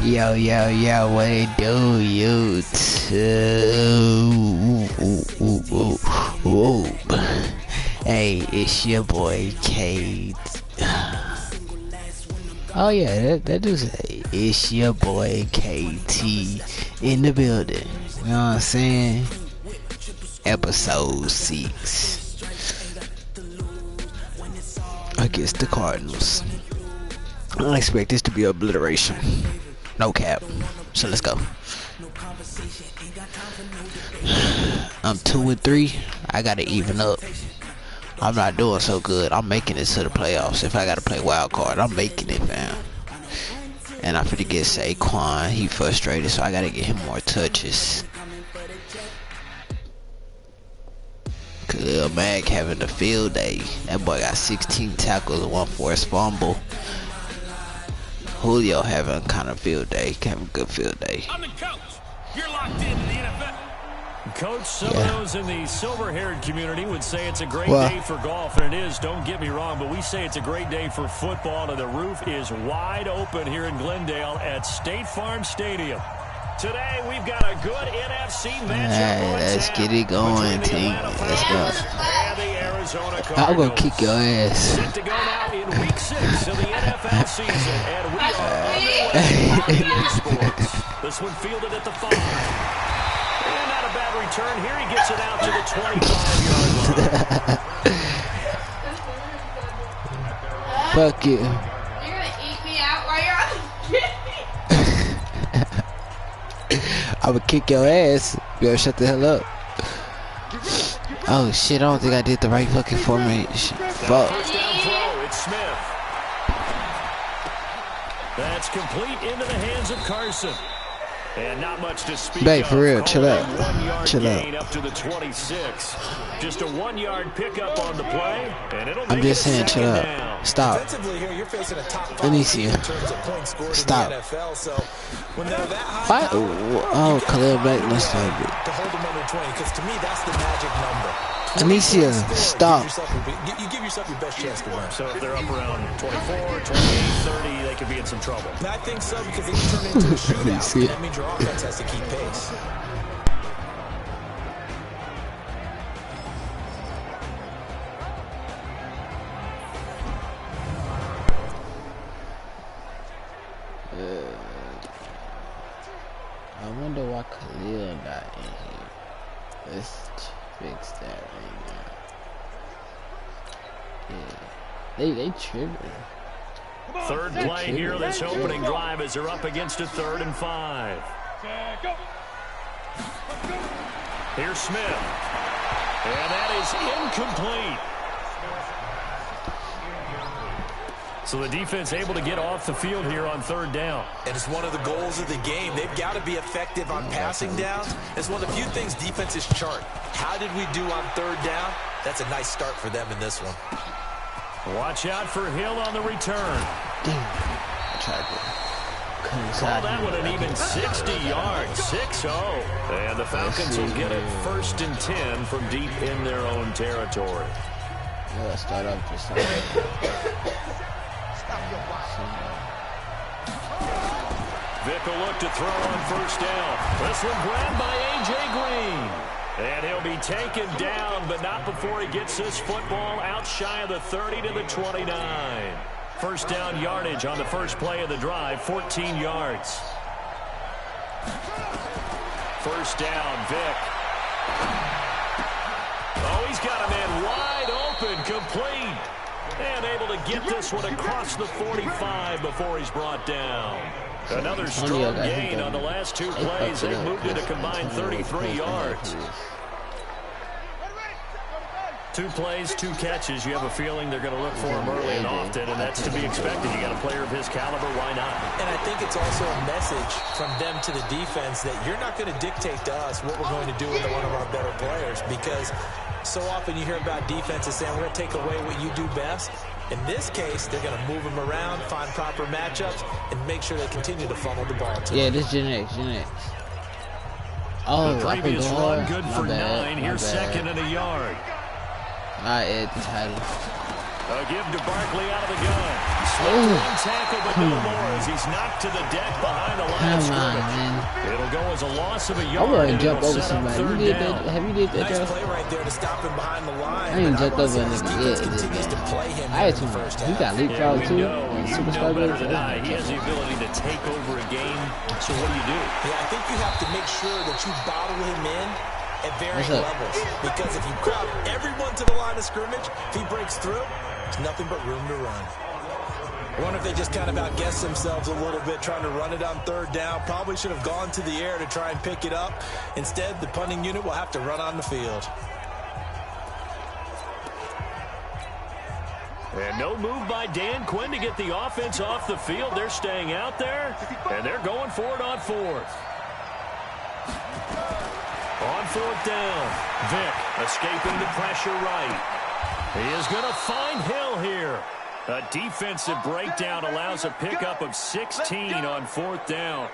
Yo, yo, yo, what it do, YouTube? Hey, it's your boy, Kate. Oh yeah, that do say, it's your boy, KT, in the building. You know what I'm saying? Episode 6. Against the Cardinals. I expect this to be obliteration. No cap. So let's go. I'm 2-3. I gotta even up. I'm not doing so good. I'm making it to the playoffs. If I gotta play wild card, I'm making it, fam. And I'm finna get Saquon. He frustrated, so I gotta get him more touches. Khalil Mack having a field day. That boy got 16 tackles and 1 forced fumble. Julio having kind of field day, having a good field day. I'm the coach. You're locked into the NFL. Coach, some of those in the silver-haired community would say it's a great day for golf, and it is, don't get me wrong, but we say it's a great day for football, and the roof is wide open here in Glendale at State Farm Stadium. Today, we've got a good NFC matchup. Let's get it going, team. Let's go. I'm gonna kick your ass. Set to go now in week 6 of the NFL season, and we are on sports. This one fielded at the 5. And not a bad return. Here he gets it out to the 25-yard line. Fuck you. You're gonna eat me out while you're on I would kick your ass. You better shut the hell up. Oh shit, I don't think I did the right fucking formation. Fuck. First down throw, it's Smith. That's complete into the hands of Carson. And not much to speak Babe, of. for real, chill out. 1 yard Chill gain out. up to the 26. Just a 1 yard pickup on the play. And it'll I'm just saying, chill out. Stop. Let me see you. Stop. Why? Oh, Khalil Mack must have it. To hold them under 20, because to me that's the magic number. Anicia, stop. You give yourself your best chance to win. So if they're up around 24, 28, 30, they could be in some trouble. And I think so, because they can turn it into a shootout. That means your offense has to keep pace. I wonder why Khalil not in here. Let's fix that right now. Yeah. They tripping. Third play here, this opening drive as they're up against a 3rd and 5. Here's Smith. And that is incomplete. So the defense able to get off the field here on 3rd down. And it's one of the goals of the game. They've got to be effective on passing downs. It's one of the few things defenses chart. How did we do on 3rd down? That's a nice start for them in this one. Watch out for Hill on the return. Damn. I tried to. Call that one an even 60 yards. 6-0. And the Falcons will get it 1st and 10 from deep in their own territory. Yeah, start off just like Vick will look to throw on 1st down. This one grabbed by A.J. Green. And he'll be taken down, but not before he gets this football out shy of the 30 to the 29. 1st down yardage on the first play of the drive, 14 yards. 1st down, Vick. Oh, he's got a man wide open, complete. And able to get this one across the 45 before he's brought down. Another strong gain on the last 2 plays. They've moved it a combined 33 yards. 2 plays, 2 catches. You have a feeling they're going to look for him early and often, and that's to be expected. You got a player of his caliber, why not? And I think it's also a message from them to the defense that you're not going to dictate to us what we're going to do with one of our better players, because so often you hear about defenses saying we're going to take away what you do best. In this case, they're going to move him around, find proper matchups, and make sure they continue to funnel the ball to him. Yeah, this Gen X. Oh, the previous run, good for 9. Here's second and a yard. I add the title. A give to Barkley out of the gun. One tackle, but no more as he's knocked to the deck behind the line of scrimmage. It'll go as a loss of a yard. I want to jump over somebody. You did that? Have you did that, Nice play right there to stop him behind the line. I ain't jumped over a nigga Defense yet. continues to play him I had in the to. first He half. got leapfrog too. You know better than I. He has the ability to take over a game. So what do? Yeah, I think you have to make sure that you bottle him in at varying levels. Because if you crowd everyone to the line of scrimmage, if he breaks through, there's nothing but room to run. I wonder if they just kind of outguessed themselves a little bit trying to run it on third down. Probably should have gone to the air to try and pick it up. Instead, the punting unit will have to run on the field. And no move by Dan Quinn to get the offense off the field. They're staying out there, and they're going for it on fourth. On fourth down, Vick escaping the pressure right. He is going to find Hill here. A defensive breakdown allows a pickup of 16 on fourth down.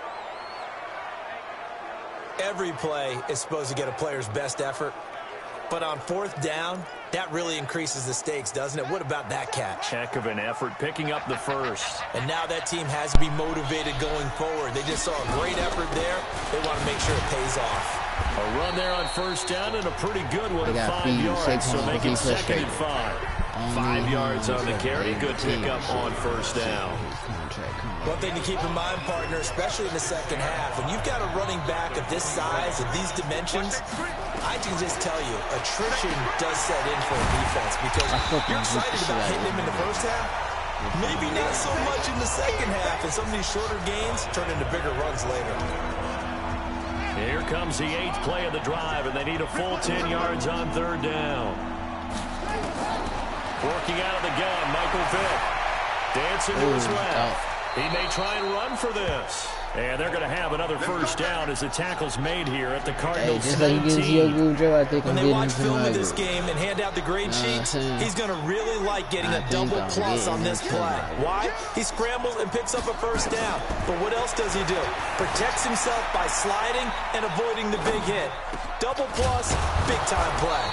Every play is supposed to get a player's best effort. But on fourth down, that really increases the stakes, doesn't it? What about that catch? Heck of an effort picking up the first. And now that team has to be motivated going forward. They just saw a great effort there. They want to make sure it pays off. A run there on first down and a pretty good one at 5 yards, so make it second and 5. 5 yards on the carry, good pickup on first down. One thing to keep in mind, partner, especially in the second half, when you've got a running back of this size, of these dimensions, I can just tell you, attrition does set in for a defense because you're excited about hitting him in the first half. Maybe not so much in the second half, and some of these shorter gains turn into bigger runs later. Here comes the 8th play of the drive, and they need a full 10 yards on third down. Working out of the gun, Michael Vick. Dancing to his left. He may try and run for this. And they're going to have another first down as the tackle's made here at the Cardinals' 19. When they watch film of this game and hand out the grade sheets, he's going to really like getting a double plus on this play. Why? He scrambles and picks up a first down. But what else does he do? Protects himself by sliding and avoiding the big hit. Double plus, big-time play.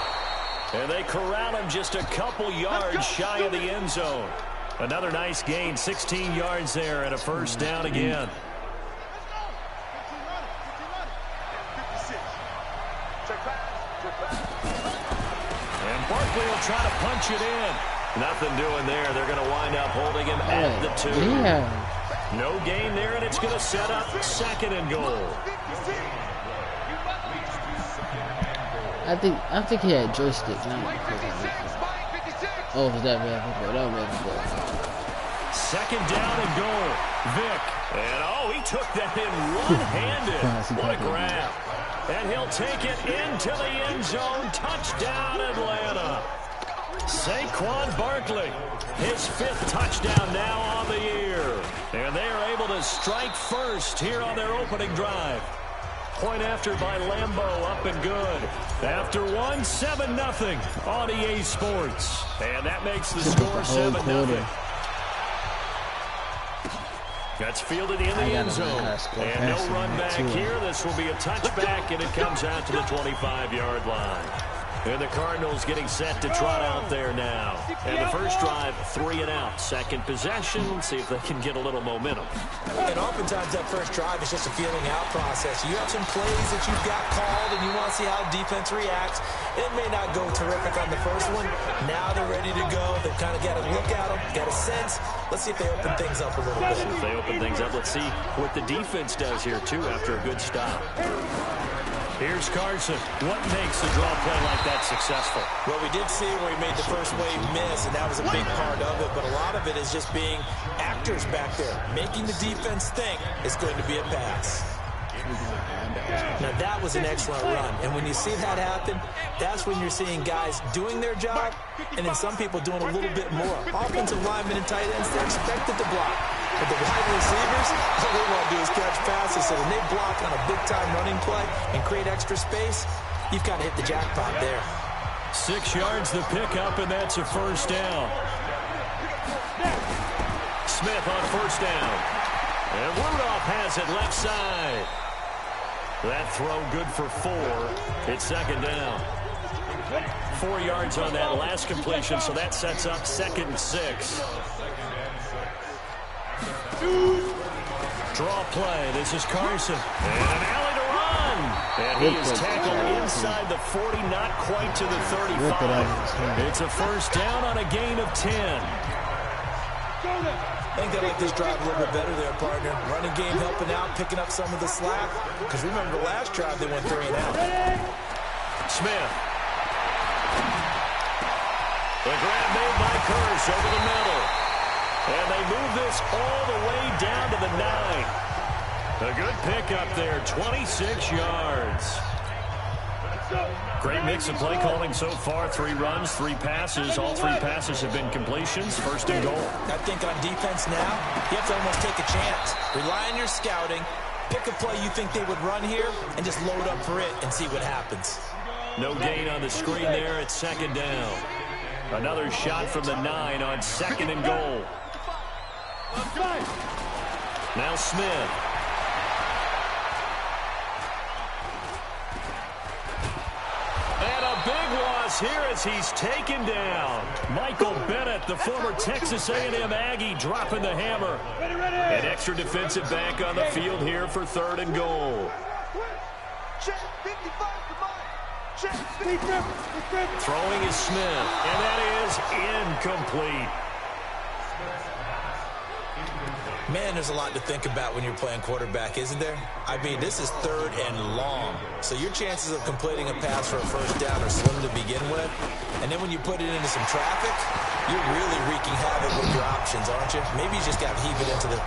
And they corral him just a couple yards shy of the end zone. Another nice gain, 16 yards there and a first down again. And Barkley will try to punch it in. Nothing doing there. They're going to wind up holding him at the 2. No gain there, and it's going to set up second and goal. I think he had joystick. Oh, was that bad? That was bad. Second down and goal. Vick. And, he took that in one-handed. What a grab. And he'll take it into the end zone. Touchdown, Atlanta. Saquon Barkley, his 5th touchdown now on the year. And they are able to strike first here on their opening drive. Point after by Lambeau, up and good. After 7-0 on EA Sports. And that makes the score 7-0. That's fielded in the end zone. And no run back here. This will be a touchback, and it comes out to the 25-yard line. And the Cardinals getting set to trot out there now. And the first drive, 3 and out. Second possession, see if they can get a little momentum. And oftentimes that first drive is just a feeling out process. You have some plays that you've got called, and you want to see how defense reacts. It may not go terrific on the first one. Now they're ready to go. They've kind of got to look at them, got a sense. Let's see if they open things up a little bit. If they open things up, let's see what the defense does here, too, after a good stop. Here's Carson. What makes a draw play like that successful? Well, we did see where he made the first wave miss, and that was a big part of it. But a lot of it is just being actors back there, making the defense think it's going to be a pass. Now, that was an excellent run. And when you see that happen, that's when you're seeing guys doing their job, and then some people doing a little bit more. Offensive linemen and tight ends, they're expected to block. But the wide receivers, all they want to do is catch passes. So when they block on a big-time running play and create extra space, you've got to hit the jackpot there. 6 yards the pickup, and that's a first down. Smith on first down. And Rudolph has it left side. That throw good for 4. It's second down. 4 yards on that last completion, so that sets up 2nd and 6. Draw play. This is Carson. And an alley to run. And he is tackled inside the 40, not quite to the 35. It's a first down on a gain of 10. I think they like this drive a little bit better there, partner. Running game helping out, picking up some of the slack. Because remember the last drive, they went 3 and out. Smith. The grab made by Curse over the middle. And they move this all the way down to the 9. A good pickup there, 26 yards. Great mix of play calling so far. 3 runs, 3 passes. All 3 passes have been completions. First and goal. I think on defense now, you have to almost take a chance. Rely on your scouting. Pick a play you think they would run here and just load up for it and see what happens. No gain on the screen there. It's second down. Another shot from the 9 on 2nd and goal. Now Smith. And a big loss here as he's taken down. Michael Bennett, the former Texas A&M Aggie, dropping the hammer. An extra defensive back on the field here for 3rd and goal. Throwing is Smith, and that is incomplete. Man, there's a lot to think about when you're playing quarterback, isn't there? I mean, this is 3rd and long. So your chances of completing a pass for a first down are slim to begin with. And then when you put it into some traffic, you're really wreaking havoc with your options, aren't you? Maybe you just got to heave it into the,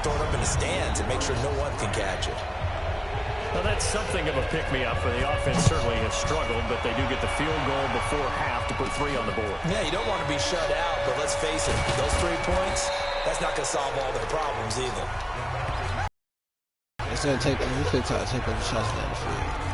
throw it up in the stands and make sure no one can catch it. Well, that's something of a pick-me-up, for the offense certainly has struggled, but they do get the field goal before half to put 3 on the board. Yeah, you don't want to be shut out, but let's face it, those 3 points, that's not going to solve all their problems either. It's going to take up shots down the field.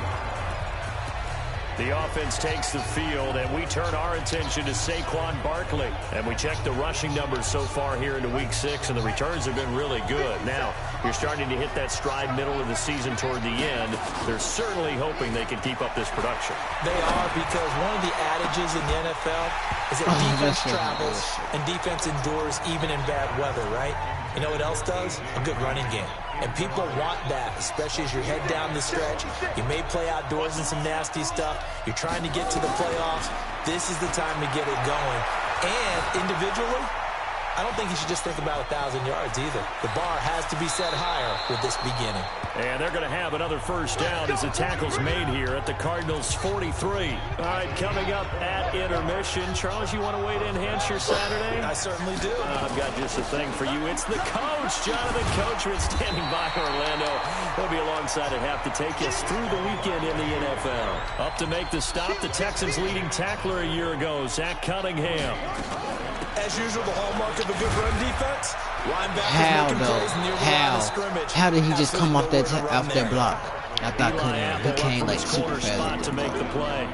The offense takes the field, and we turn our attention to Saquon Barkley. And we check the rushing numbers so far here into Week 6, and the returns have been really good. Now, you're starting to hit that stride middle of the season toward the end. They're certainly hoping they can keep up this production. They are, because one of the adages in the NFL is that defense travels and defense endures even in bad weather, right? You know what else does? A good running game. And people want that, especially as you head down the stretch. You may play outdoors in some nasty stuff. You're trying to get to the playoffs. This is the time to get it going. And individually, I don't think you should just think about 1,000 yards either. The bar has to be set higher with this beginning. And they're going to have another first down as the tackle's made here at the Cardinals' 43. All right, coming up at intermission. Charles, you want to wait to enhance your Saturday? I certainly do. I've got just a thing for you. It's the coach, Jonathan Coachman, standing by Orlando. He'll be alongside at half to take us through the weekend in the NFL. Up to make the stop, the Texans' leading tackler a year ago, Zach Cunningham. As usual, the hallmark of a good run defense. Linebackers making plays near the line of scrimmage. How did he just come off that block? I thought he came like super fast to make the play.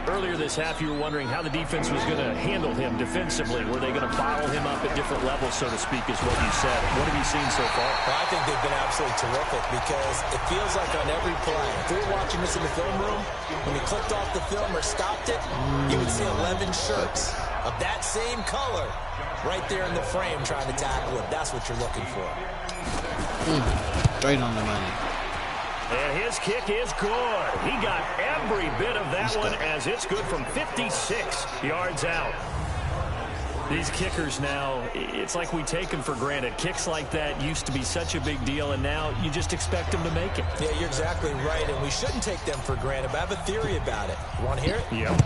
Earlier this half, you were wondering how the defense was going to handle him defensively. Were they going to bottle him up at different levels, so to speak, is what you said. What have you seen so far? Well, I think they've been absolutely terrific because it feels like on every play, if we were watching this in the film room, when he clicked off the film or stopped it, you would see 11 shirts of that same color right there in the frame trying to tackle him. That's what you're looking for. Straight on the money. And his kick is good. He got every bit of that one as it's good from 56 yards out. These kickers now, it's like we take them for granted. Kicks like that used to be such a big deal, and now you just expect them to make it. Yeah, you're exactly right, and we shouldn't take them for granted, but I have a theory about it. You want to hear it? Yep.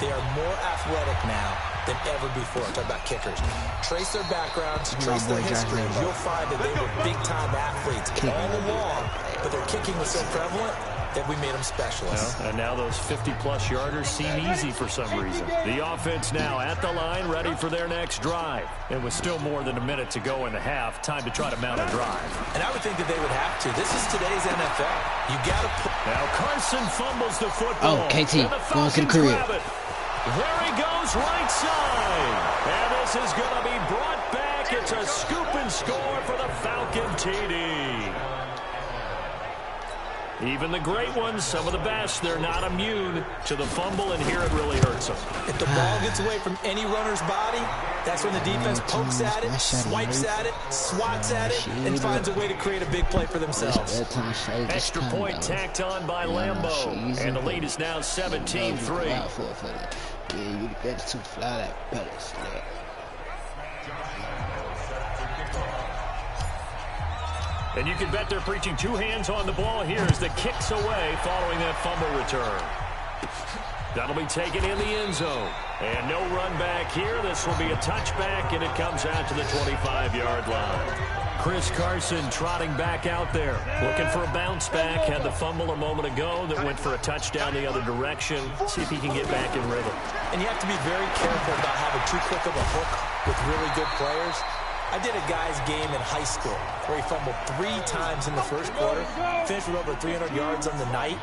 They are more athletic now than ever before. I'm talking about kickers. Trace their backgrounds, trace their history. You'll find that they were big-time athletes all along, but their kicking was so prevalent that we made them specialists. Well, and now those 50-plus yarders seem easy for some reason. The offense now at the line, ready for their next drive. And with still more than a minute to go in the half, time to try to mount a drive. And I would think that they would have to. This is today's NFL. You got to put... Now Carson fumbles the football. Oh, KT, going to the crib. There he goes, right side. And this is going to be brought back It's a scoop and score for the Falcon TD. Even the great ones, some of the best, they're not immune to the fumble, and here it really hurts them. If the ball gets away from any runner's body, that's when the defense pokes at it, swipes at it, swats at it, and finds a way to create a big play for themselves. Extra point tacked on by Lambeau, and the lead is now 17-3. Yeah, you better to fly that pedals. And you can bet they're preaching two hands on the ball here as the kick's away following that fumble return. That'll be taken in the end zone. And no run back here. This will be a touchback, and it comes out to the 25-yard line. Chris Carson trotting back out there, looking for a bounce back. Had the fumble a moment ago that went for a touchdown the other direction. See if he can get back in rhythm. And you have to be very careful about having too quick of a hook with really good players. I did a guy's game in high school where he fumbled 3 times in the first quarter, finished with over 300 yards on the night,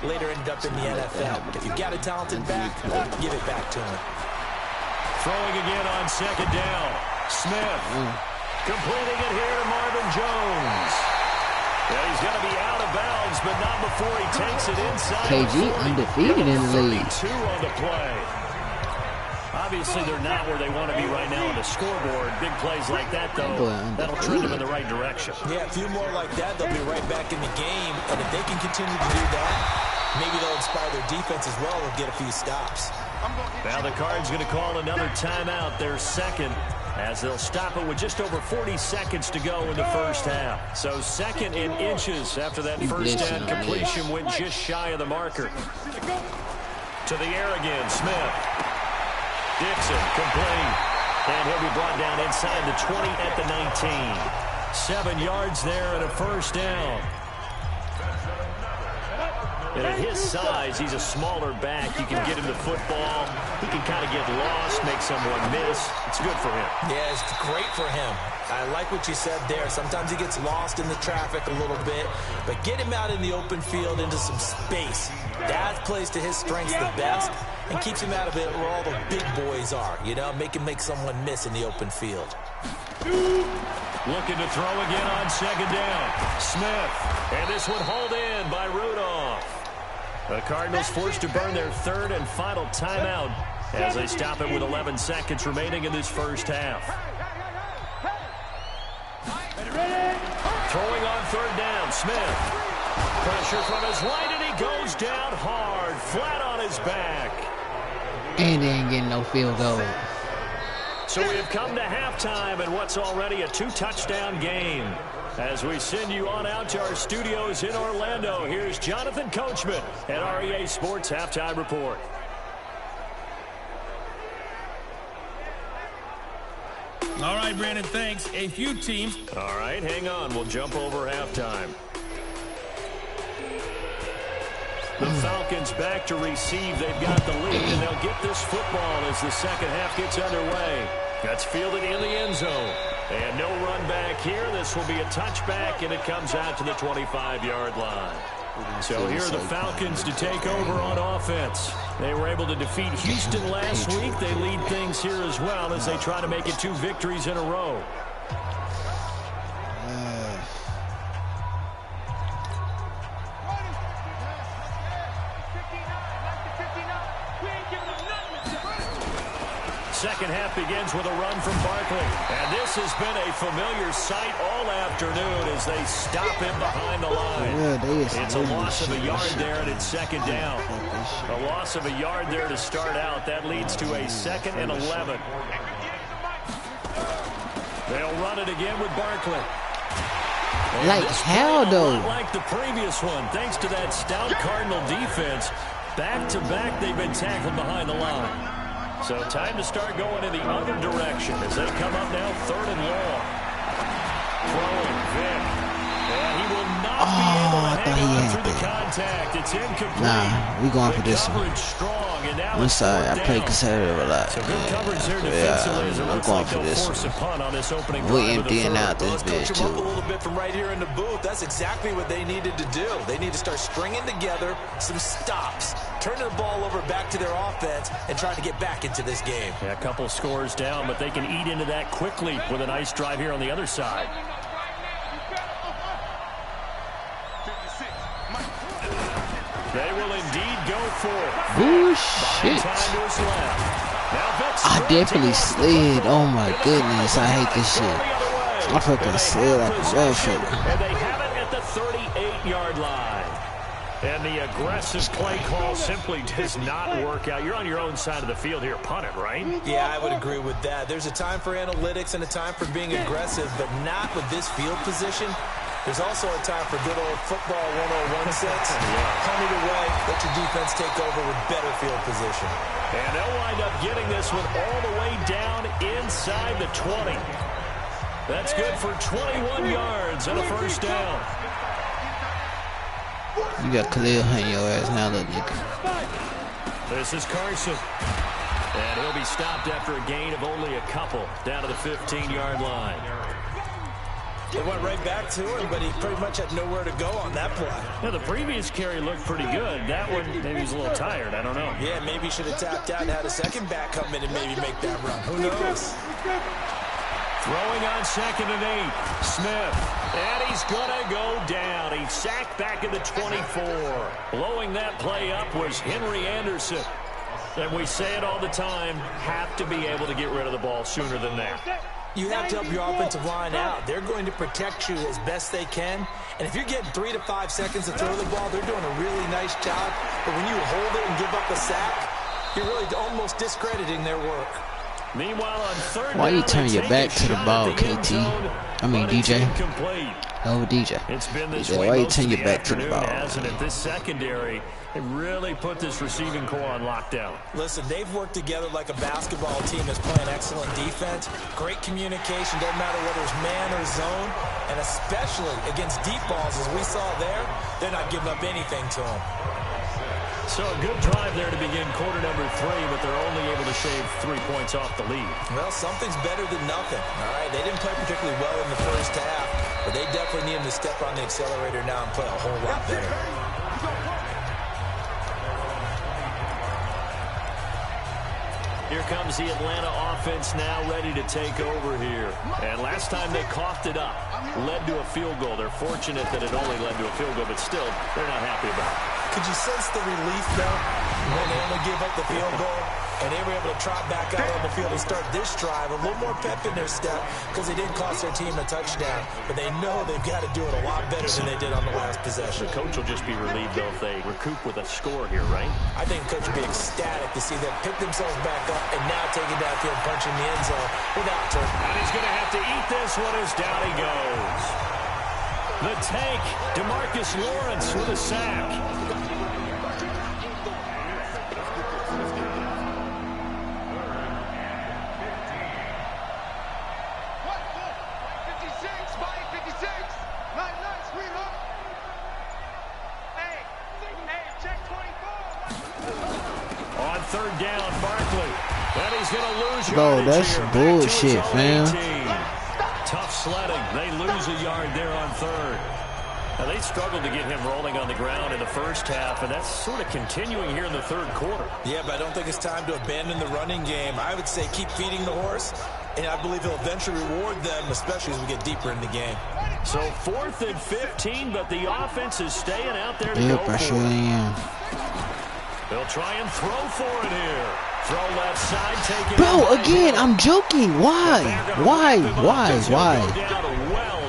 later ended up in the NFL. If you've got a talented back, give it back to him. Throwing again on second down. Smith completing it here to Marvin Jones. Yeah, he's going to be out of bounds, but not before he takes it inside. KG undefeated in the league. 32 on the play. Obviously, they're not where they want to be right now on the scoreboard. Big plays like that, though, that'll trend them in the right direction. Yeah, a few more like that, they'll be right back in the game. And if they can continue to do that, maybe they'll inspire their defense as well and get a few stops. Now the Cards going to call another timeout, their second, as they'll stop it with just over 40 seconds to go in the first half. So second in inches after that first down completion went just shy of the marker. To the air again, Smith. Dixon complete. And he'll be brought down inside the 20 at the 19. 7 yards there and a first down. And at his size, he's a smaller back. You can get him the football. He can kind of get lost, make someone miss. It's good for him. Yeah, it's great for him. I like what you said there. Sometimes he gets lost in the traffic a little bit, but get him out in the open field into some space. That plays to his strengths the best and keeps him out of it where all the big boys are, you know, make him make someone miss in the open field. Looking to throw again on second down. Smith, and this one hauled in by Rudolph. The Cardinals forced to burn their third and final timeout as they stop it with 11 seconds remaining in this first half. Throwing on third down, Smith. Pressure from his right, and he goes down hard, flat on his back. And they ain't getting no field goal. So we have come to halftime in what's already a 2-touchdown game. As we send you on out to our studios in Orlando, here's Jonathan Coachman at REA Sports Halftime Report. All right, Brandon, thanks. A few teams. All right, hang on. We'll jump over halftime. The Falcons back to receive. They've got the lead, and they'll get this football as the second half gets underway. That's fielded in the end zone. And no run back here. This will be a touchback, and it comes out to the 25-yard line. So here are the Falcons to take over on offense. They were able to defeat Houston last week. They lead things here as well as they try to make it 2 victories in a row. Second half begins with a run from Barkley. And this has been a familiar sight all afternoon as they stop him behind the line. It's a loss of a yard there, and it's second down. A loss of a yard there to start out. That leads to a 2nd and 11. They'll run it again with Barkley. And like how, though? Like the previous one, thanks to that stout Cardinal defense. Back-to-back, they've been tackled behind the line. So time to start going in the other direction as they come up now 3rd and long. Throwing Vic. And he will not be able to hang on through the contact. It's incomplete. Nah, we going for this one. Strong And now I'm sorry, I play conservative a lot. So good coverage there defensively as it looks like they'll force a punt on this opening drive. We're emptying out this bitch Coach them up a too. little bit from right here in the booth. That's exactly what they needed to do. They need to start stringing together some stops, turning the ball over back to their offense, and trying to get back into this game. Yeah, a couple scores down, but they can eat into that quickly with a nice drive here on the other side. They will indeed go for it. Bullshit. I definitely slid. Oh my goodness, I hate this shit. I fucking slid like a motherfucker. And they have it at the 38-yard line. And the aggressive play call simply does not work out. You're on your own side of the field here, punted, right? Yeah, I would agree with that. There's a time for analytics and a time for being aggressive, but not with this field position. There's also a time for good old football 101 sets. Punt it away, let your defense take over with better field position. And they'll wind up getting this one all the way down inside the 20. That's good for 21 yards and a first down. You got Khalil Hunt your ass now, little nigga. This is Carson. And he'll be stopped after a gain of only a couple down to the 15-yard line. They went right back to him, but he pretty much had nowhere to go on that play. Yeah, the previous carry looked pretty good. That one, maybe he's a little tired. I don't know. Yeah, maybe he should have tapped out and had a second back come in and maybe make that run. Who knows? Throwing on 2nd and 8. Smith. And he's going to go down. He's sacked back at the 24. Blowing that play up was Henry Anderson. And we say it all the time, have to be able to get rid of the ball sooner than that. You have to help your offensive line out. They're going to protect you as best they can. And if you're getting 3 to 5 seconds to throw the ball, they're doing a really nice job. But when you hold it and give up a sack, you're really almost discrediting their work. Meanwhile, on 3rd Why you down, turn your back to the ball, KT? I mean, DJ. Oh, DJ. It's been this DJ, way why you most turn of your the back to the afternoon, ball? hasn't it? This secondary, it really put this receiving core on lockdown. Listen, they've worked together like a basketball team that's playing excellent defense. Great communication, doesn't matter whether it's man or zone. And especially against deep balls, as we saw there, they're not giving up anything to them. So a good drive there to begin quarter number 3, but they're only able to shave 3 points off the lead. Well, something's better than nothing, all right? They didn't play particularly well in the first half, but they definitely need them to step on the accelerator now and play a whole lot better. Here comes the Atlanta offense now ready to take over here. And last time they coughed it up, led to a field goal. They're fortunate that it only led to a field goal, but still, they're not happy about it. Could you sense the relief, though, when they only gave up the field goal and they were able to trot back out on the field and start this drive? A little more pep in their step because they didn't cost their team a touchdown, but they know they've got to do it a lot better than they did on the last possession. The coach will just be relieved, though, if they recoup with a score here, right? I think the coach will be ecstatic to see them pick themselves back up and now take it downfield and punch in the end zone without turning. And he's going to have to eat this one as down he goes. The tank, DeMarcus Lawrence with a sack. On 3rd down, Barkley. And he's going to lose Bro, yardage that's here. bullshit, fam. Tough sledding. They lose a yard there on 3rd. Now, they struggled to get him rolling on the ground in the first half, and that's sort of continuing here in the 3rd quarter. Yeah, but I don't think it's time to abandon the running game. I would say keep feeding the horse, and I believe he'll eventually reward them, especially as we get deeper in the game. So 4th and 15, but the offense is staying out there to Yep, go I for sure it. am. They'll try and throw for it here. Throw left side, take it. Bro, again, I'm joking. Why?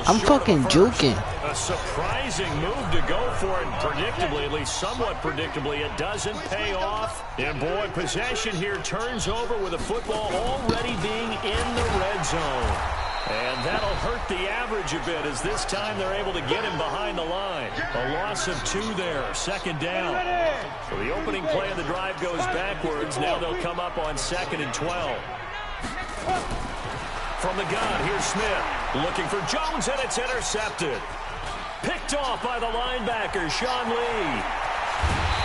I'm fucking joking. A surprising move to go for it. Predictably, at least somewhat predictably, it doesn't pay off. And boy, possession here turns over with the football already being in the red zone. And that'll hurt the average a bit as this time they're able to get him behind the line. A loss of 2 there, 2nd down. So the opening play of the drive goes backwards. Now they'll come up on 2nd and 12. From the gun, here's Smith. Looking for Jones, and it's intercepted. Picked off by the linebacker, Sean Lee.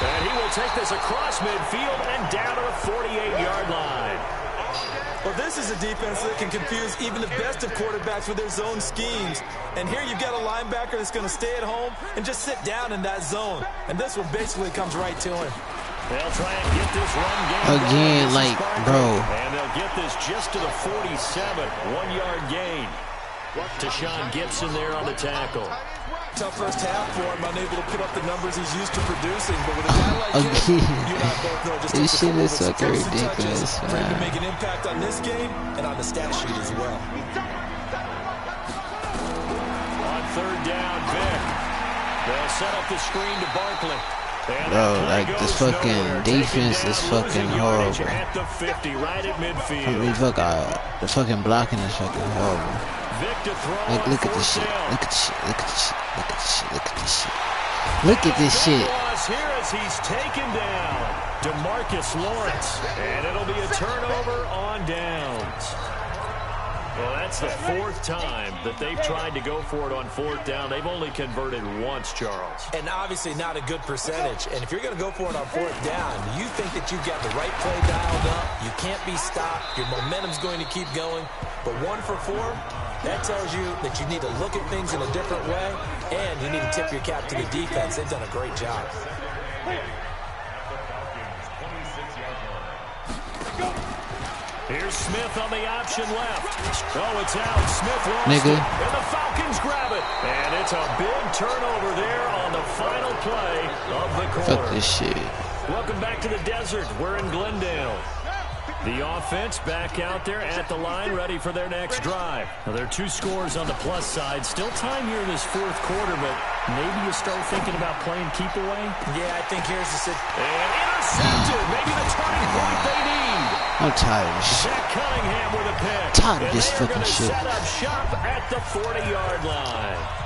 And he will take this across midfield and down to the 48-yard line. Well, this is a defense that can confuse even the best of quarterbacks with their zone schemes. And here you've got a linebacker that's going to stay at home and just sit down in that zone. And this one basically comes right to him. They'll try and get this run game again, like, bro. And they'll get this just to the 47, 1-yard gain. Deshaun Gibson there on the tackle. Tough first half for him, unable to put up the numbers he's used to producing. But with a guy like him, you and I both know just this shit is so ridiculous, for him to make an impact on this game and on the stat sheet as well. On third down, Vic. They'll set up the screen to Barkley. Bro, like, this fucking defense is fucking horrible. At the 50, right at midfield. I mean, fuck, the fucking blocking is fucking horrible. Like, look at this shit. Look at this shit. Look at this shit. Look at this shit. Look at this shit. Look at this shit. Here as he's taken down, DeMarcus Lawrence, and it'll be a turnover on downs. Well, that's the fourth time that they've tried to go for it on fourth down. They've only converted once, Charles. And obviously not a good percentage. And if you're going to go for it on fourth down, you think that you've got the right play dialed up. You can't be stopped. Your momentum's going to keep going. But 1 for 4, that tells you that you need to look at things in a different way, and you need to tip your cap to the defense. They've done a great job. Here's Smith on the option left. Oh, it's out. Smith lost Nigga. it, and the Falcons grab it. And it's a big turnover there on the final play of the quarter. Fuck this shit. Welcome back to the desert. We're in Glendale. The offense back out there at the line, ready for their next drive. Now, there are 2 scores on the plus side. Still time here in this fourth quarter, but maybe you start thinking about playing keep away. Yeah, I think here's the situation. And intercepted. Maybe the turning point they need. I'm tired of this shit. Zach Cunningham with a pick. Tired of this fucking shit. Set up shop at the 40-yard line.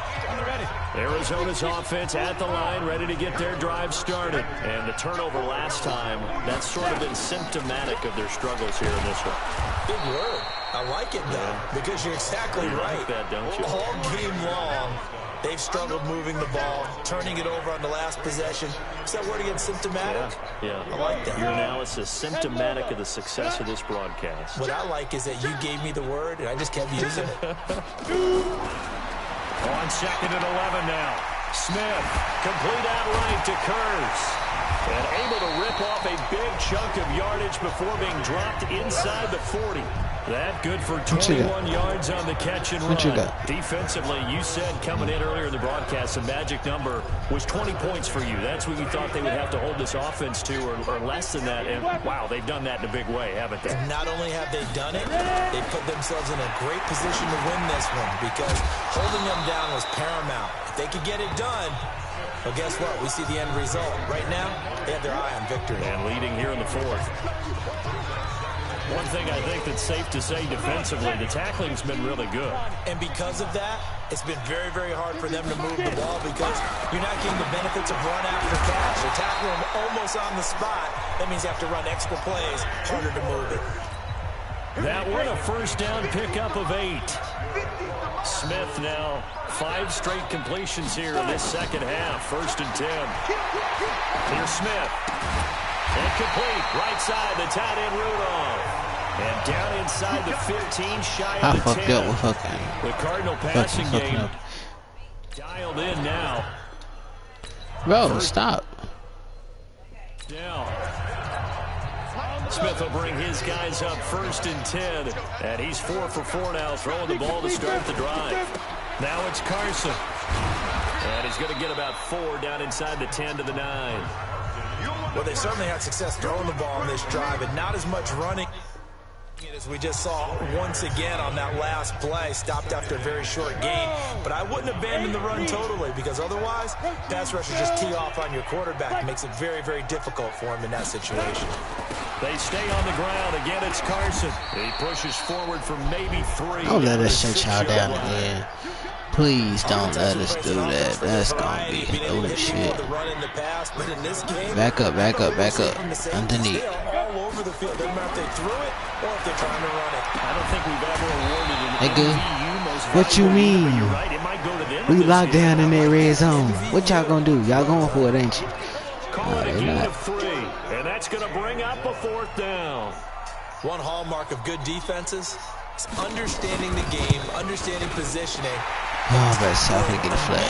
Arizona's offense at the line, ready to get their drive started. And the turnover last time, that's sort of been symptomatic of their struggles here in this one. Big word. I like it, though, because you're exactly right. Like that, don't you? All game long, they've struggled moving the ball, turning it over on the last possession. Is that word again, symptomatic? Yeah. I like that. Your analysis, symptomatic of the success of this broadcast. What I like is that you gave me the word, and I just kept using it. On second and 11 now. Smith, complete out right to Kurz. And able to rip off a big chunk of yardage before being dropped inside the 40. That good for 21 yards on the catch and run. Defensively, you said coming in earlier in the broadcast, the magic number was 20 points for you. That's what you thought they would have to hold this offense to, or less than that. And, wow, they've done that in a big way, haven't they? And not only have they done it, they put themselves in a great position to win this one because holding them down was paramount. If they could get it done, well, guess what? We see the end result. Right now, they have their eye on victory. And leading here in the fourth. One thing I think that's safe to say defensively, the tackling's been really good. And because of that, it's been very, very hard for them to move the ball because you're not getting the benefits of run after catch. They're tackling them almost on the spot. That means you have to run extra plays, harder to move it. That one, a first down pickup of 8. Smith now 5 straight completions here in this second half. 1st and 10. Here's Smith. And complete. Right side, the tight end Rudolph. And down inside the 15, shy of the 10. I fucked up with fucking. The Cardinal passing game dialed in now. Bro, stop. Down. Smith will bring his guys up 1st and 10. And he's 4 for 4 now, throwing the ball to start the drive. Now it's Carson. And he's going to get about 4 down inside the 10 to the 9. Well, they certainly had success throwing the ball on this drive and not as much running as we just saw once again on that last play. Stopped after a very short gain. But I wouldn't abandon the run totally because otherwise, pass rushers just tee off on your quarterback. It makes it very, very difficult for him in that situation. They stay on the ground. Again, it's Carson. He pushes forward for maybe 3. Don't let us shut y'all down again. Please don't let us do that. That's gonna be oh shit. Back up, back up, back up. Underneath. All over the field. Doesn't matter if they threw it or if they're trying to run it. I don't think we've ever awarded an Nigga, MVP most what you valuable, mean? but you're right, it might go to them We this locked year. down in that red zone. What y'all gonna do? Y'all going for it, ain't you? call it a gain of 3. And that's going to bring up a 4th down. One hallmark of good defenses is understanding the game, understanding positioning. Oh, but South get a flag.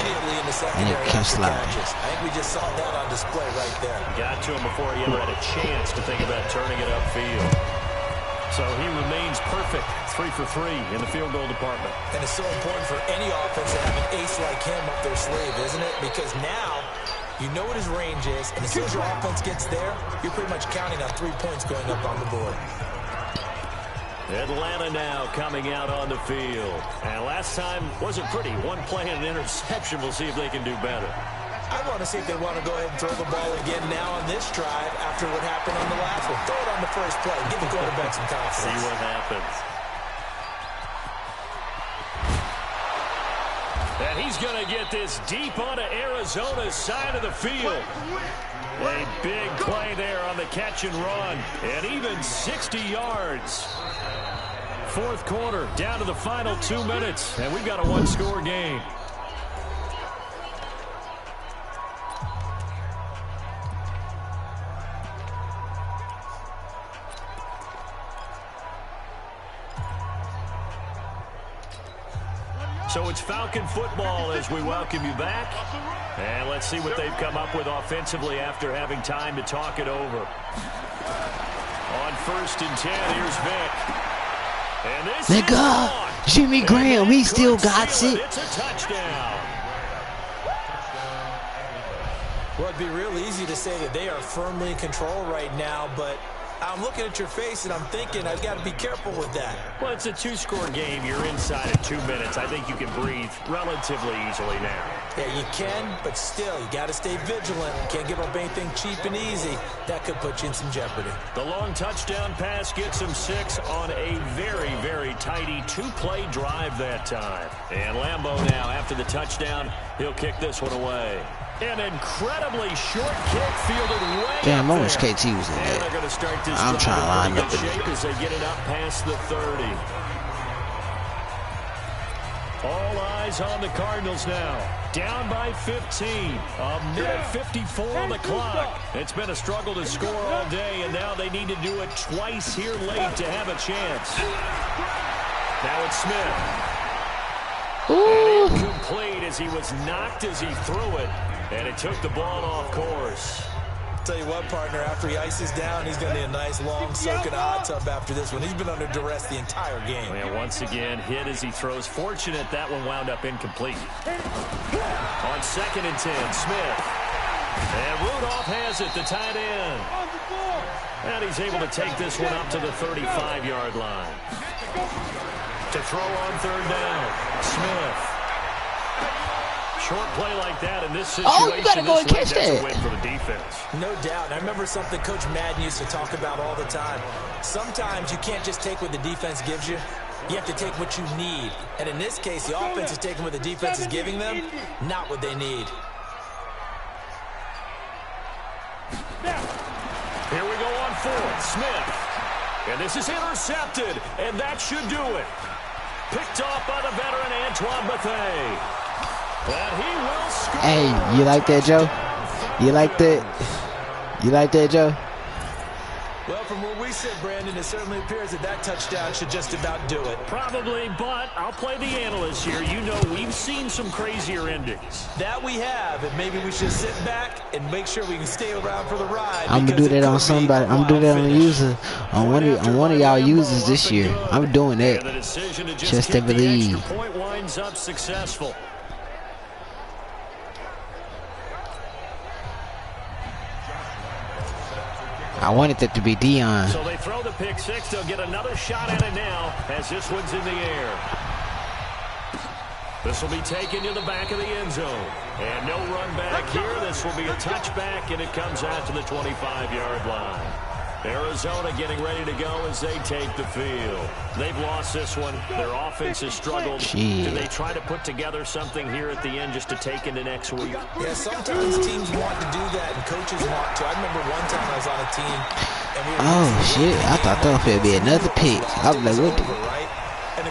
And it kept sliding. I think we just saw that on display right there. Got to him before he ever had a chance to think about turning it upfield. So he remains perfect, 3 for 3 in the field goal department. And it's so important for any offense to have an ace like him up their sleeve, isn't it? Because now you know what his range is, and as soon as your offense gets there, you're pretty much counting on 3 points going up on the board. Atlanta now coming out on the field. And last time wasn't pretty. 1 play and an interception. We'll see if they can do better. I want to see if they want to go ahead and throw the ball again now on this drive after what happened on the last one. Throw it on the first play. Give the quarterback some confidence. See what happens. And he's going to get this deep onto Arizona's side of the field. A big play there on the catch and run. And even 60 yards. 4th quarter, down to the final 2 minutes. And we've got a 1-score game. So it's Falcon football as we welcome you back. And let's see what they've come up with offensively after having time to talk it over. On 1st and 10, here's Vic. And this nigga, Jimmy Graham, he still got it. It's a touchdown. Well, it'd be real easy to say that they are firmly in control right now, but I'm looking at your face and I'm thinking I've got to be careful with that. Well, it's a 2-score game. You're inside of 2 minutes. I think you can breathe relatively easily now. Yeah, you can, but still, you got to stay vigilant. You can't give up anything cheap and easy. That could put you in some jeopardy. The long touchdown pass gets him 6 on a very, very tidy 2-play drive that time. And Lambeau now, after the touchdown, he'll kick this one away. An incredibly short kick fielded way damn, I up wish there. KT was in And there. they're going to start this I'm trying to line up shape as they get it up past the 30. All eyes on the Cardinals now. Down by 15. A minute 54 on the clock. It's been a struggle to score all day, and now they need to do it twice here late to have a chance. Now it's Smith. Ooh. And incomplete as he was knocked as he threw it. And it took the ball off course. Tell you what, partner, after he ices down, he's going to need a nice long soak in a hot tub after this one. He's been under duress the entire game. And once again, hit as he throws. Fortunate that one wound up incomplete. On 2nd and 10, Smith. And Rudolph has it, the tight end. And he's able to take this one up to the 35-yard line. To throw on 3rd down, Smith. Short play like that in this situation. Oh, you gotta go and catch that's that. a win for the defense. No doubt. And I remember something Coach Madden used to talk about all the time. Sometimes you can't just take what the defense gives you. You have to take what you need. And in this case, the offense is taking what the defense is giving them, not what they need. Here we go on 4th. Smith. And this is intercepted. And that should do it. Picked off by the veteran Antoine Bethea. And he will score. Hey, you like that, Joe? You like that? You like that, Joe? Well, from where we sit, Brandon, it certainly appears that that touchdown should just about do it. Probably, but I'll play the analyst here. You know we've seen some crazier endings. That we have, and maybe we should sit back and make sure we can stay around for the ride. I'm gonna do that on somebody. I'm gonna do that on a user, on one of y'all users this year. I'm doing that. And the decision to Just to kick the believe. extra point winds up successful. I wanted it to be Dion. So they throw the pick 6. They'll get another shot at it now as this one's in the air. This will be taken to the back of the end zone. And no run back here. This will be a touchback, and it comes out to the 25-yard line. Arizona getting ready to go as they take the field. They've lost this one. Their offense has struggled. Do they try to put together something here at the end just to take into next week? Yeah, sometimes teams want to do that and coaches want to. I remember one time I was on a team and we were Oh shit! I thought that would be another pick. I was like, what? right? And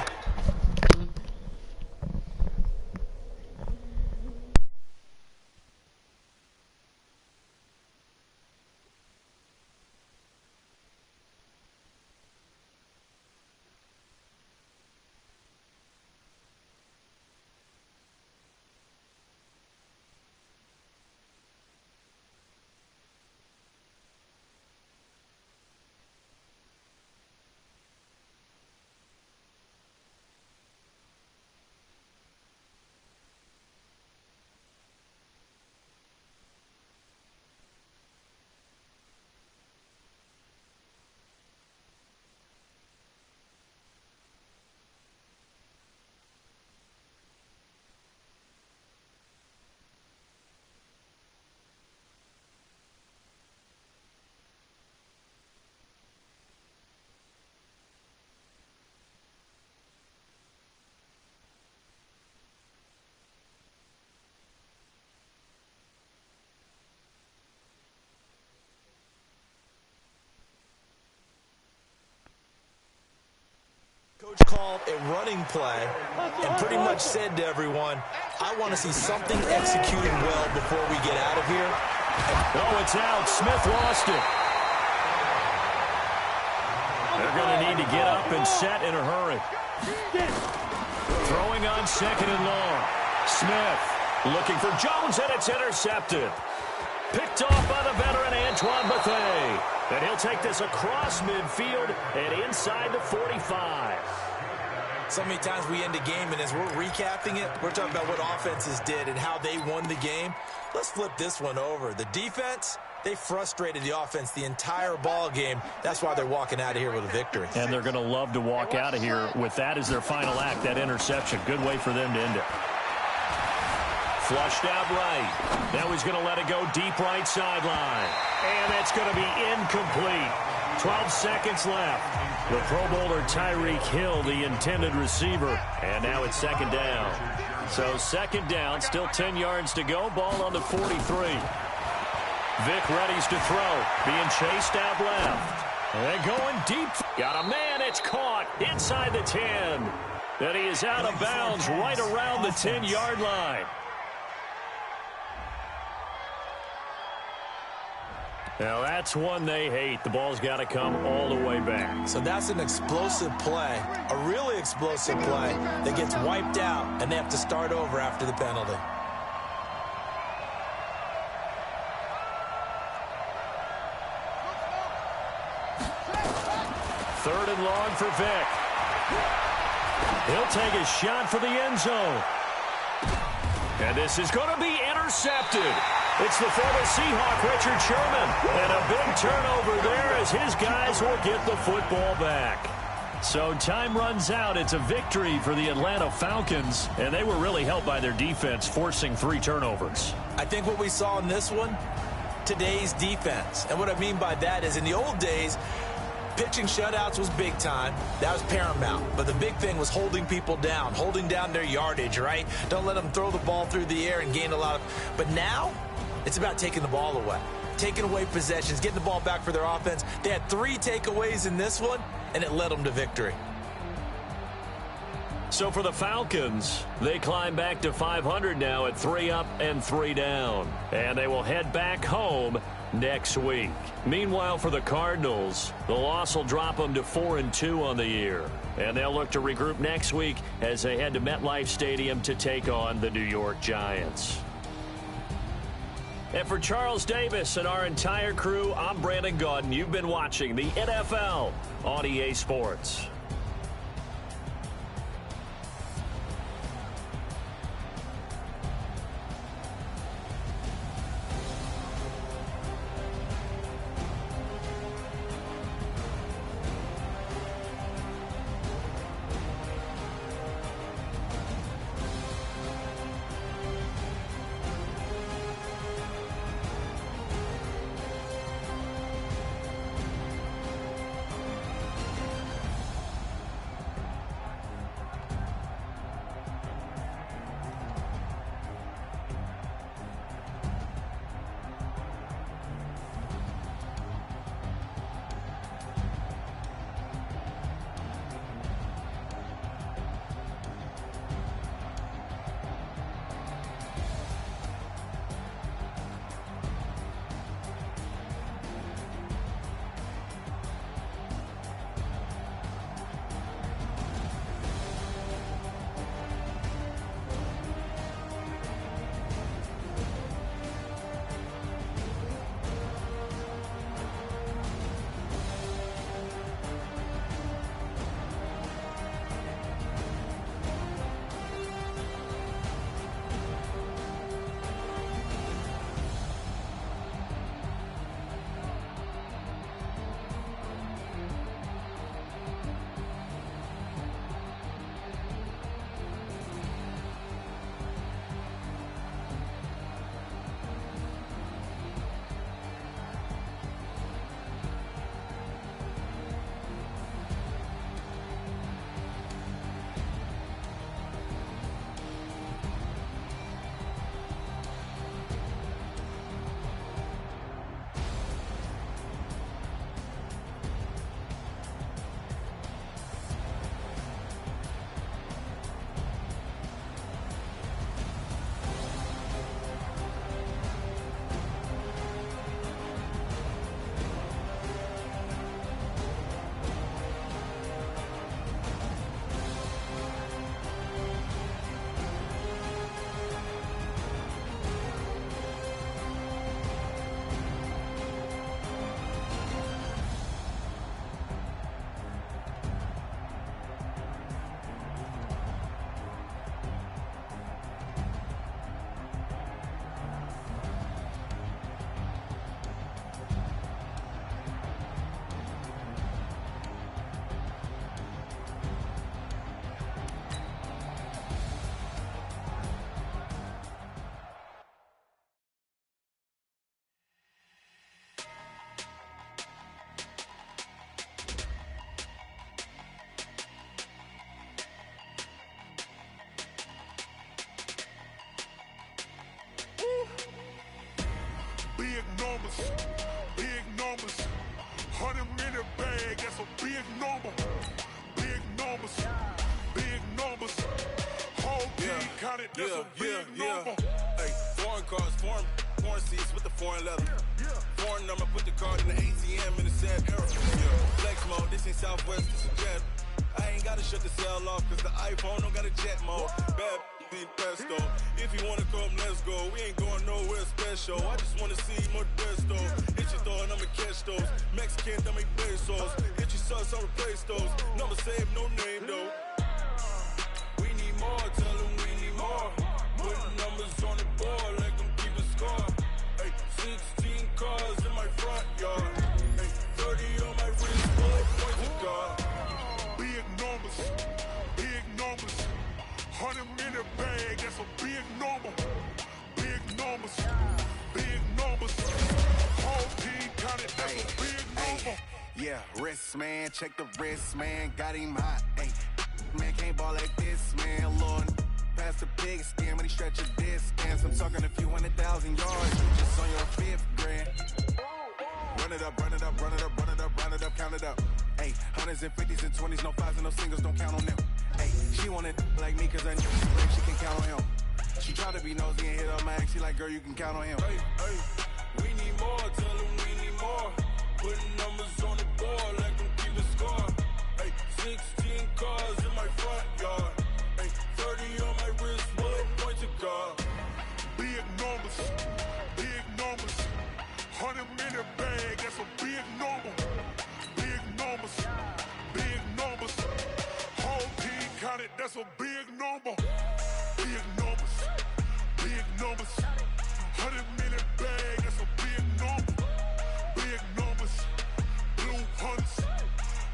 play and pretty much said to everyone, I want to see something executed well before we get out of here. Oh, it's out. Smith lost it. They're going to need to get up and set in a hurry. Throwing on 2nd and long. Smith looking for Jones, and it's intercepted. Picked off by the veteran Antoine Bethea. And he'll take this across midfield and inside the 45. So many times we end a game, and as we're recapping it, we're talking about what offenses did and how they won the game. Let's flip this one over. The defense, they frustrated the offense the entire ball game. That's why they're walking out of here with a victory. And they're going to love to walk out of here with that as their final act, that interception. Good way for them to end it. Flushed out right. Now he's going to let it go deep right sideline. And that's going to be incomplete. 12 seconds left. The Pro Bowler Tyreek Hill, the intended receiver. And now it's 2nd down. So 2nd down, still 10 yards to go. Ball on the 43. Vic readies to throw. Being chased out left. And going deep. Got a man. It's caught inside the 10. And he is out of bounds right around the 10-yard line. Now, that's one they hate. The ball's got to come all the way back. So that's an explosive play, a really explosive play that gets wiped out, and they have to start over after the penalty. 3rd and long for Vic. He'll take a shot for the end zone. And this is going to be intercepted. It's the former Seahawk, Richard Sherman. And a big turnover there as his guys will get the football back. So time runs out. It's a victory for the Atlanta Falcons. And they were really helped by their defense, forcing 3 turnovers. I think what we saw in this one, today's defense. And what I mean by that is in the old days, pitching shutouts was big time. That was paramount. But the big thing was holding people down, holding down their yardage, right? Don't let them throw the ball through the air and gain a lot of... But now, it's about taking the ball away, taking away possessions, getting the ball back for their offense. They had 3 takeaways in this one, and it led them to victory. So for the Falcons, they climb back to 500 now at 3 up and 3 down. And they will head back home next week. Meanwhile, for the Cardinals, the loss will drop them to 4-2 on the year. And they'll look to regroup next week as they head to MetLife Stadium to take on the New York Giants. And for Charles Davis and our entire crew, I'm Brandon Gaudin. You've been watching the NFL on EA Sports. numbers, big numbers. 100 minute bag, that's a big number. Big numbers, big numbers. Whole team counted, that's a big number. Hey, foreign cars, foreign seats with the foreign leather. Foreign number, put the card in the ATM in the sad era. Flex mode, this ain't Southwest, this is jet. I ain't gotta shut the cell off, cause the iPhone don't got a jet mode. Bad need pesto. If you wanna come, let's go. We ain't going nowhere special. I just wanna see more pesto. Hit your door and I'ma catch those. Mexican, that make pesos. Hit your sauce, I'll replace those. Number saved, no name though. We need more, tell them we need more. Putting numbers on the board, like them keep a score. Hey, 16 cars in my front yard. Hey, 30 on my wrist, point to God. Big numbers, big numbers. 100 minute bag, that's a big number. Big numbers, big numbers. Whole team counted, that's a big number. Yeah, wrist man, check the wrist man, got him hot. Ay, man can't ball like this, man. Lord, past the big skin when he stretch a distance. I'm talking a few 100,000 yards, you just on your 5th grand. Run it up, run it up, run it up, run it up, run it up, count it up. Ay, hundreds and 50s and 20s, no 5s and no singles, don't count on them. Ay, she want it like me, cause I know she can count on him. She try to be nosy and hit up my ex, she like, girl, you can count on him. Hey, hey, we need more, tell them we need more. Putting numbers on the board, like them keep a score. Hey, 16 cars in my front yard. Hey, 30 on my wrist, point to God. Big numbers, big numbers. 100 minute bag, that's a big number. Big numbers, big numbers. Whole team counted, that's a big number. Big numbers, big numbers. 100 minute bag, that's a big number. Big numbers, blue hunts.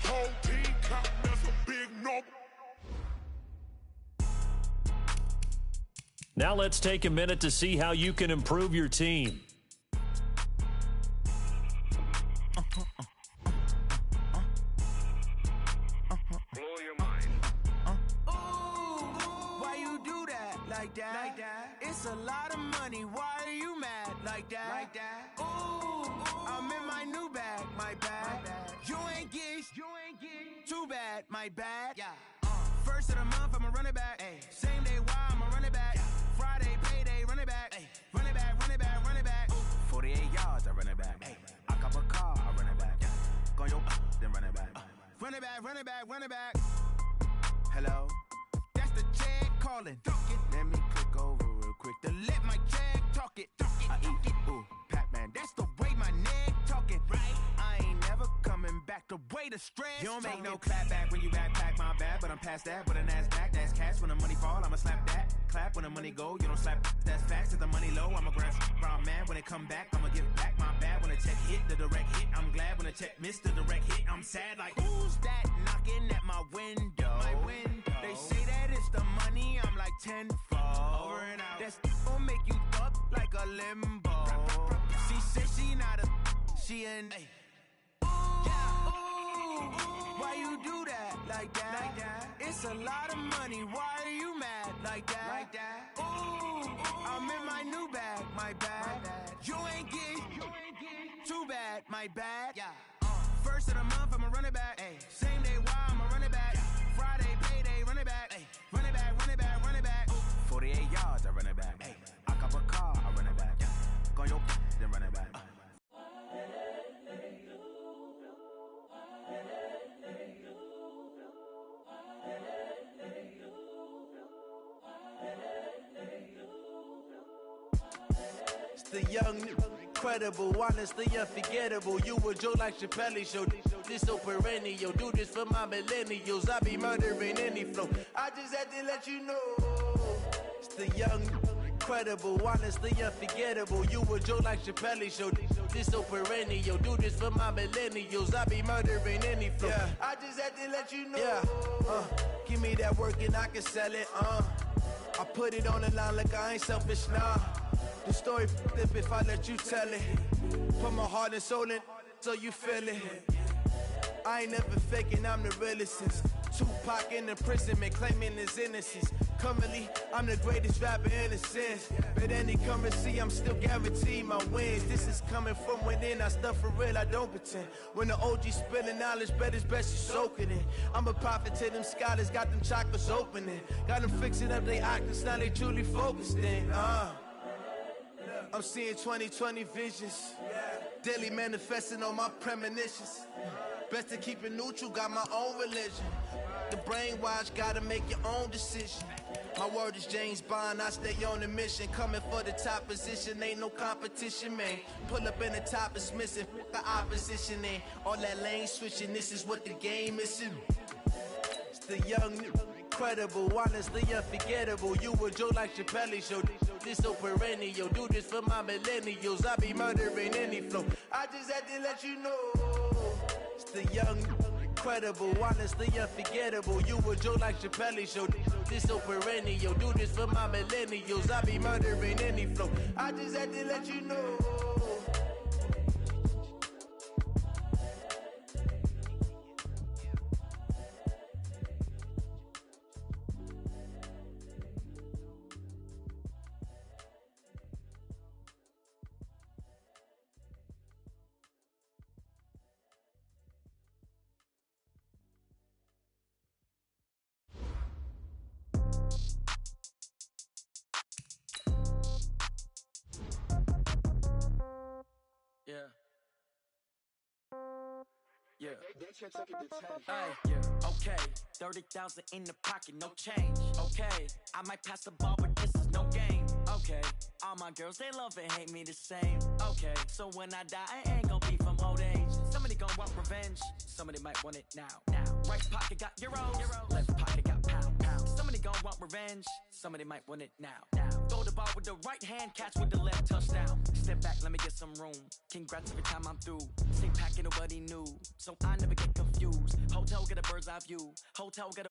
Whole team counting, that's a big number. Now let's take a minute to see how you can improve your team. Blow your mind. Why you do that? Like that? It's a lot of money. Why are you mad? Like that? Ooh, I'm in my new bag. My bad. You ain't get. Too bad. My bad. Yeah. First of the month, I'ma run it back. Ay. Same day, why I'ma run it back. Friday, payday, run it back. Ay. Run it back, run it back, run it back. 48 yards, I run it back. Ay. I cop a car, I run it back. Go your then run it back. Run it back, run it back, run it back. Hello? That's the check calling. Let me click over real quick to let my check talk it. I eat it, ooh, Pac-Man. That's the way my neck talking. Right? I ain't never coming back the way the stress. You don't make no clap back when you backpack, my bad, but I'm past that. With a NASDAQ, that's cash. When the money fall, I'ma slap that. Clap when the money go, you don't slap. That's facts. If the money low, I'ma grab brown man. When it come back, I'ma give back my bad. When the check hit, the direct hit, I'm glad. When the check missed the direct hit, I'm sad. Like, who's that knocking at my window? My window. They say that it's the money, I'm like tenfold. Over and out. That's gon' make you up like a limbo. She said she not a, she an. Why you do that? Like that? It's a lot of money. Why are you mad? Like that? Ooh, I'm in my new bag. My bad. You ain't get. Too bad. My bad. Yeah. First of the month, I'ma run it back. Ay. Same day, why I'ma run it back. Friday, payday, run it back. Ay. Run it back, run it back, run it back. 48 yards, I run it back. Ay. I cop a car, I run it back. Go your then run it back. It's the young, incredible, honestly unforgettable. You a Joe like Chappelle show. This so perennial. Do this for my millennials. I be murdering any flow. I just had to let you know. It's the young, incredible, honestly unforgettable. You a Joe like Chappelle show. This so perennial. Do this for my millennials. I be murdering any flow. Yeah. I just had to let you know. Yeah. Give me that work and I can sell it. I put it on the line like I ain't selfish, nah. The story flip if I let you tell it. Put my heart and soul in so you feel it. I ain't never faking, I'm the realest since Tupac in imprisonment, claiming his innocence. Currently, I'm the greatest rapper in a sense. But any currency, I'm still guaranteed my wins. This is coming from within, I stuff for real, I don't pretend. When the OG spilling knowledge, bet it's best you soak it in. I'm a prophet to them scholars, got them chakras opening. Got them fixing up their octaves, now they truly focused in. I'm seeing 2020 visions. Daily manifesting on my premonitions. Best to keep it neutral, got my own religion. The brainwash, gotta make your own decision. My word is James Bond, I stay on a mission. Coming for the top position, ain't no competition, man. Pull up in the top, it's missing, the opposition in. All that lane switching, this is what the game is. It's the young, incredible, honestly unforgettable. You a Joe like Chappelle show. This so perennial, do this for my millennials. I be murdering any flow. I just had to let you know. It's the young, incredible, honestly unforgettable. You a Joe like Chappelle show. This so perennial, do this for my millennials. I be murdering any flow. I just had to let you know. Yeah. Yeah. Hey, yeah. Okay. 30,000 in the pocket, no change. Okay. I might pass the ball, but this is no game. Okay. All my girls, they love and hate me the same. Okay. So when I die, I ain't gonna be from old age. Somebody gonna want revenge. Somebody might want it now. Right pocket got euros. Left pocket got pound. Somebody gonna want revenge. Somebody might want it now. Throw the ball with the right hand, catch with the left, touchdown. Step back, let me get some room. Congrats every time I'm through. Same packet, nobody knew. So I never get confused. Hotel get a bird's eye view. Hotel get a